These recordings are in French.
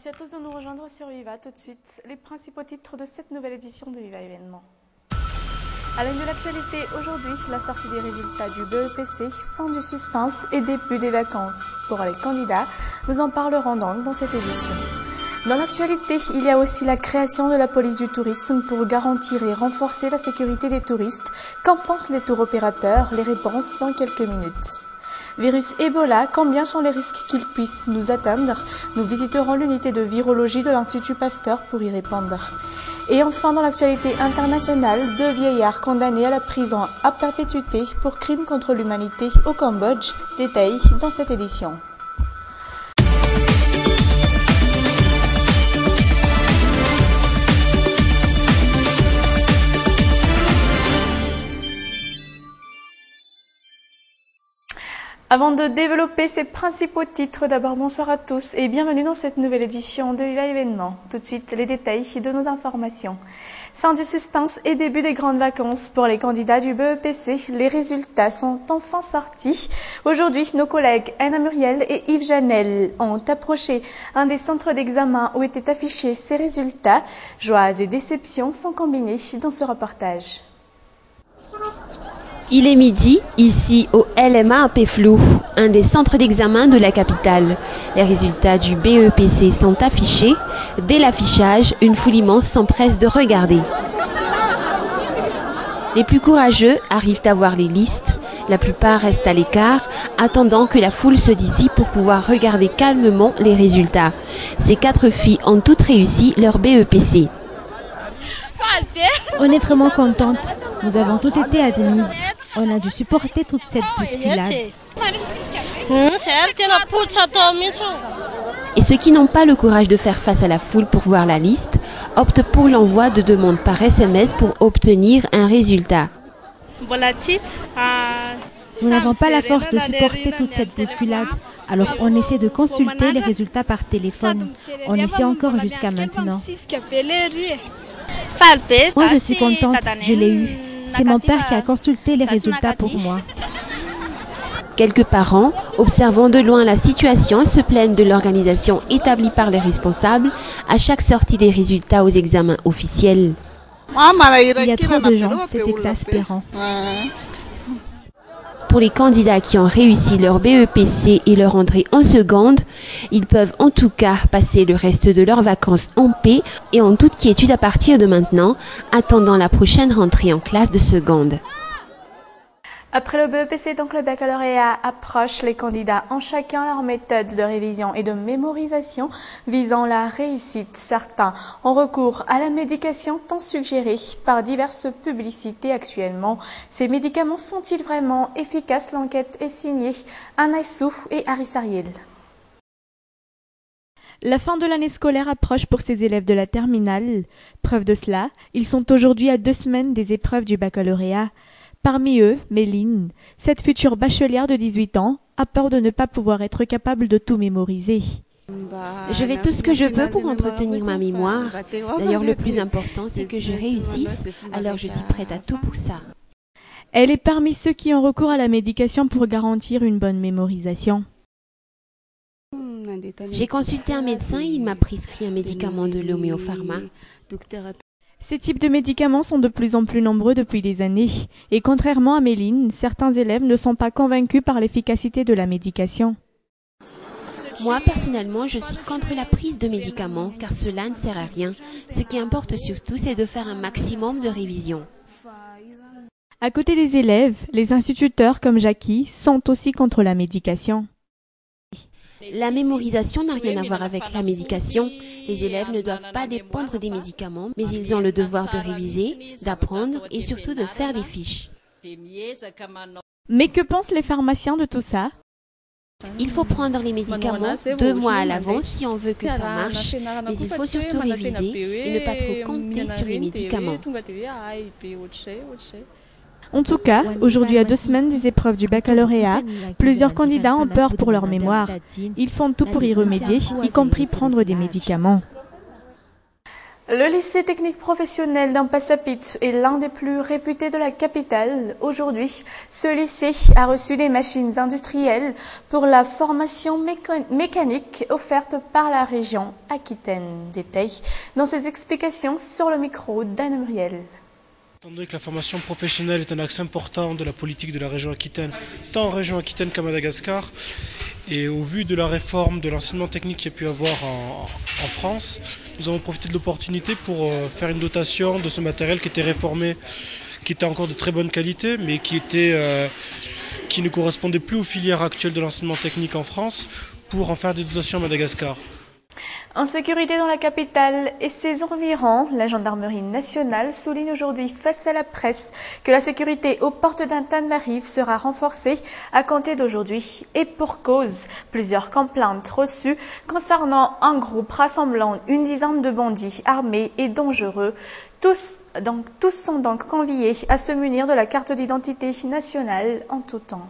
Merci à tous de nous rejoindre sur Viva. Tout de suite, les principaux titres de cette nouvelle édition de Viva Événement. À la une de l'actualité, aujourd'hui, la sortie des résultats du BEPC, fin du suspense et début des vacances. Pour les candidats, nous en parlerons donc dans cette édition. Dans l'actualité, il y a aussi la création de la police du tourisme pour garantir et renforcer la sécurité des touristes. Qu'en pensent les tour opérateurs? Les réponses dans quelques minutes. Virus Ebola, combien sont les risques qu'il puisse nous atteindre? Nous visiterons l'unité de virologie de l'Institut Pasteur pour y répondre. Et enfin, dans l'actualité internationale, 2 vieillards condamnés à la prison à perpétuité pour crimes contre l'humanité au Cambodge. Détails dans cette édition. Avant de développer ces principaux titres, d'abord bonsoir à tous et bienvenue dans cette nouvelle édition de Viva Événement. Tout de suite, les détails de nos informations. Fin du suspense et début des grandes vacances pour les candidats du BEPC. Les résultats sont enfin sortis. Aujourd'hui, nos collègues Anna Muriel et Yves Janel ont approché un des centres d'examen où étaient affichés ces résultats. Joies et déceptions sont combinées dans ce reportage. Il est midi, ici au LMA à Péflou, un des centres d'examen de la capitale. Les résultats du BEPC sont affichés. Dès l'affichage, une foule immense s'empresse de regarder. Les plus courageux arrivent à voir les listes. La plupart restent à l'écart, attendant que la foule se dissipe pour pouvoir regarder calmement les résultats. Ces 4 filles ont toutes réussi leur BEPC. On est vraiment contente. Nous avons toutes été admises. On a dû supporter toute cette bousculade. Et ceux qui n'ont pas le courage de faire face à la foule pour voir la liste optent pour l'envoi de demandes par SMS pour obtenir un résultat. Nous n'avons pas la force de supporter toute cette bousculade. Alors on essaie de consulter les résultats par téléphone. On essaie encore jusqu'à maintenant. Moi je suis contente, je l'ai eu. C'est mon père qui a consulté les résultats pour moi. Quelques parents, observant de loin la situation, se plaignent de l'organisation établie par les responsables à chaque sortie des résultats aux examens officiels. Il y a trop de gens, c'est exaspérant. Pour les candidats qui ont réussi leur BEPC et leur entrée en seconde, ils peuvent en tout cas passer le reste de leurs vacances en paix et en toute quiétude à partir de maintenant, attendant la prochaine rentrée en classe de seconde. Après le BEPC, donc le baccalauréat approche, les candidats ont chacun leur méthode de révision et de mémorisation visant la réussite. Certains ont recours à la médication tant suggérée par diverses publicités actuellement. Ces médicaments sont-ils vraiment efficaces? L'enquête est signée Anna Issou et Aris Ariel. La fin de l'année scolaire approche pour ces élèves de la terminale. Preuve de cela, ils sont aujourd'hui à 2 semaines des épreuves du baccalauréat. Parmi eux, Méline, cette future bachelière de 18 ans, a peur de ne pas pouvoir être capable de tout mémoriser. Je fais tout ce que je peux pour entretenir ma mémoire. D'ailleurs, le plus important, c'est que je réussisse, alors je suis prête à tout pour ça. Elle est parmi ceux qui ont recours à la médication pour garantir une bonne mémorisation. J'ai consulté un médecin et il m'a prescrit un médicament de l'homéopharma. Ces types de médicaments sont de plus en plus nombreux depuis des années. Et contrairement à Méline, certains élèves ne sont pas convaincus par l'efficacité de la médication. Moi, personnellement, je suis contre la prise de médicaments car cela ne sert à rien. Ce qui importe surtout, c'est de faire un maximum de révision. À côté des élèves, les instituteurs comme Jackie sont aussi contre la médication. La mémorisation n'a rien à voir avec la médication. Les élèves ne doivent pas dépendre des médicaments, mais ils ont le devoir de réviser, d'apprendre et surtout de faire des fiches. Mais que pensent les pharmaciens de tout ça? Il faut prendre les médicaments 2 mois à l'avance si on veut que ça marche, mais il faut surtout réviser et ne pas trop compter sur les médicaments. En tout cas, aujourd'hui à 2 semaines des épreuves du baccalauréat, plusieurs candidats ont peur pour leur mémoire. Ils font tout pour y remédier, y compris prendre des médicaments. Le lycée technique professionnel d'Ampasapit est l'un des plus réputés de la capitale. Aujourd'hui, ce lycée a reçu des machines industrielles pour la formation mécanique offerte par la région Aquitaine. Détail dans ses explications sur le micro d'Anne Muriel. Étant donné que la formation professionnelle est un axe important de la politique de la région Aquitaine, tant en région Aquitaine qu'à Madagascar, et au vu de la réforme de l'enseignement technique qu'il y a pu avoir en France, nous avons profité de l'opportunité pour faire une dotation de ce matériel qui était réformé, qui était encore de très bonne qualité, mais qui ne correspondait plus aux filières actuelles de l'enseignement technique en France, pour en faire des dotations à Madagascar. En sécurité dans la capitale et ses environs, la gendarmerie nationale souligne aujourd'hui face à la presse que la sécurité aux portes d'Antananarive sera renforcée à compter d'aujourd'hui. Et pour cause, plusieurs complaintes reçues concernant un groupe rassemblant une dizaine de bandits armés et dangereux. Tous sont donc conviés à se munir de la carte d'identité nationale en tout temps.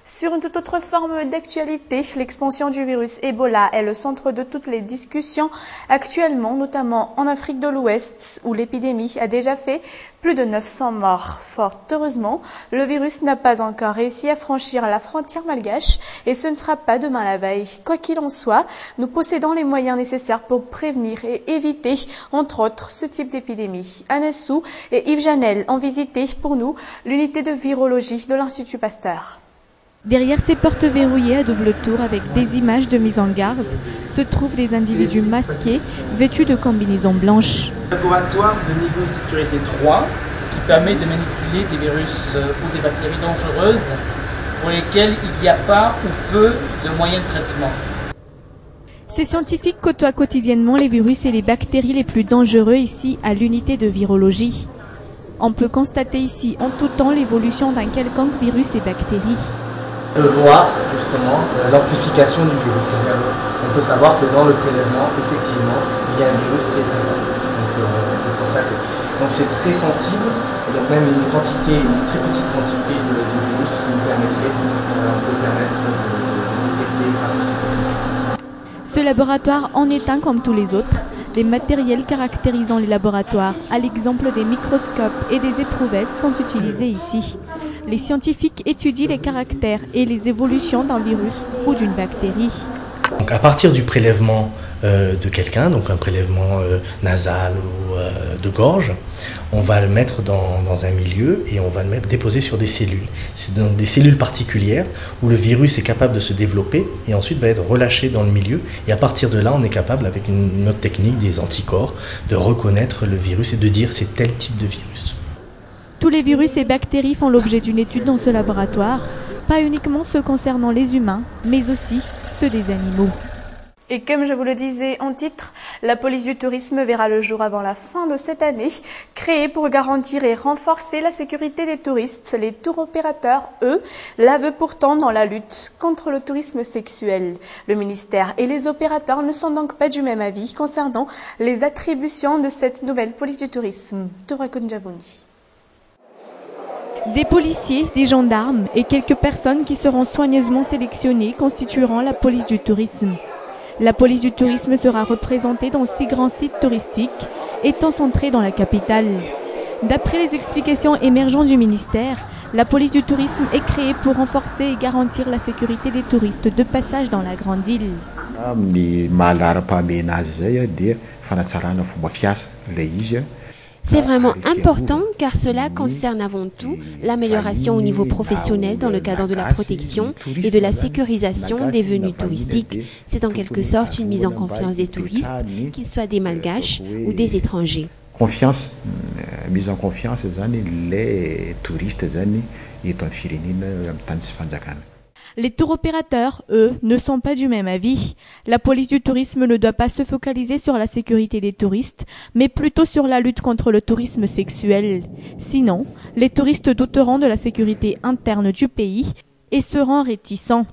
Sur une toute autre forme d'actualité, l'expansion du virus Ebola est le centre de toutes les discussions actuellement, notamment en Afrique de l'Ouest, où l'épidémie a déjà fait plus de 900 morts. Fort heureusement, le virus n'a pas encore réussi à franchir la frontière malgache et ce ne sera pas demain la veille. Quoi qu'il en soit, nous possédons les moyens nécessaires pour prévenir et éviter, entre autres, ce type d'épidémie. Anassou et Yves Janel ont visité pour nous l'unité de virologie de l'Institut Pasteur. Derrière ces portes verrouillées à double tour avec des images de mise en garde, se trouvent des individus masqués vêtus de combinaisons blanches. Laboratoire de niveau sécurité 3 qui permet de manipuler des virus ou des bactéries dangereuses pour lesquelles il n'y a pas ou peu de moyens de traitement. Ces scientifiques côtoient quotidiennement les virus et les bactéries les plus dangereux ici à l'unité de virologie. On peut constater ici en tout temps l'évolution d'un quelconque virus et bactérie. De voir justement l'amplification du virus. On peut savoir que dans le prélèvement, effectivement, il y a un virus qui est présent. Donc c'est pour ça que c'est très sensible. Et donc même une très petite quantité de virus nous peut permettre de détecter grâce à ces techniques. Ce laboratoire en est un comme tous les autres. Les matériels caractérisant les laboratoires, à l'exemple des microscopes et des éprouvettes, sont utilisés ici. Les scientifiques étudient les caractères et les évolutions d'un virus ou d'une bactérie. Donc à partir du prélèvement de quelqu'un, donc un prélèvement nasal ou de gorge, on va le mettre dans un milieu et on va le déposer sur des cellules. C'est donc des cellules particulières où le virus est capable de se développer et ensuite va être relâché dans le milieu. Et à partir de là, on est capable, avec une autre technique, des anticorps, de reconnaître le virus et de dire c'est tel type de virus. Tous les virus et bactéries font l'objet d'une étude dans ce laboratoire, pas uniquement ceux concernant les humains, mais aussi ceux des animaux. Et comme je vous le disais en titre, la police du tourisme verra le jour avant la fin de cette année, créée pour garantir et renforcer la sécurité des touristes. Les tours opérateurs, eux, l'avouent pourtant dans la lutte contre le tourisme sexuel. Le ministère et les opérateurs ne sont donc pas du même avis concernant les attributions de cette nouvelle police du tourisme. Tourakun Javouni. Des policiers, des gendarmes et quelques personnes qui seront soigneusement sélectionnées constitueront la police du tourisme. La police du tourisme sera représentée dans 6 grands sites touristiques, étant centrée dans la capitale. D'après les explications émergentes du ministère, la police du tourisme est créée pour renforcer et garantir la sécurité des touristes de passage dans la grande île. C'est vraiment important car cela concerne avant tout l'amélioration au niveau professionnel dans le cadre de la protection et de la sécurisation des venues touristiques. C'est en quelque sorte une mise en confiance des touristes, qu'ils soient des Malgaches ou des étrangers. Mise en confiance les touristes Les tours opérateurs, eux, ne sont pas du même avis. La police du tourisme ne doit pas se focaliser sur la sécurité des touristes, mais plutôt sur la lutte contre le tourisme sexuel. Sinon, les touristes douteront de la sécurité interne du pays et seront réticents.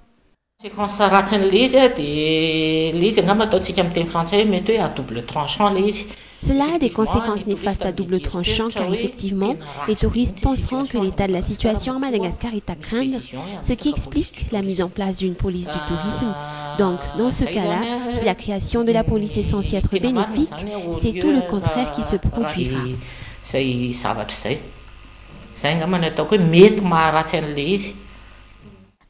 Cela a des conséquences néfastes à double tranchant car effectivement, les touristes penseront que l'état de la situation à Madagascar est à craindre, ce qui explique la mise en place d'une police du tourisme Donc, dans ce cas-là, si la création de la police est censée être bénéfique, c'est tout le contraire qui se produira.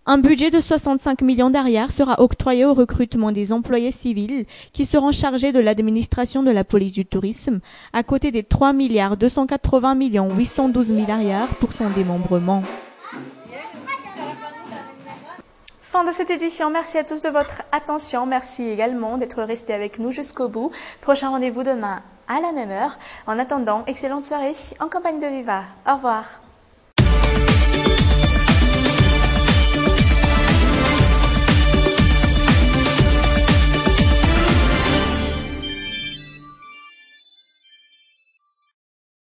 Un budget de 65 millions d'ariars sera octroyé au recrutement des employés civils qui seront chargés de l'administration de la police du tourisme, à côté des 3 milliards 280 millions 812 000 ariars pour son démembrement. Fin de cette édition. Merci à tous de votre attention. Merci également d'être restés avec nous jusqu'au bout. Prochain rendez-vous demain à la même heure. En attendant, excellente soirée en compagnie de Viva. Au revoir.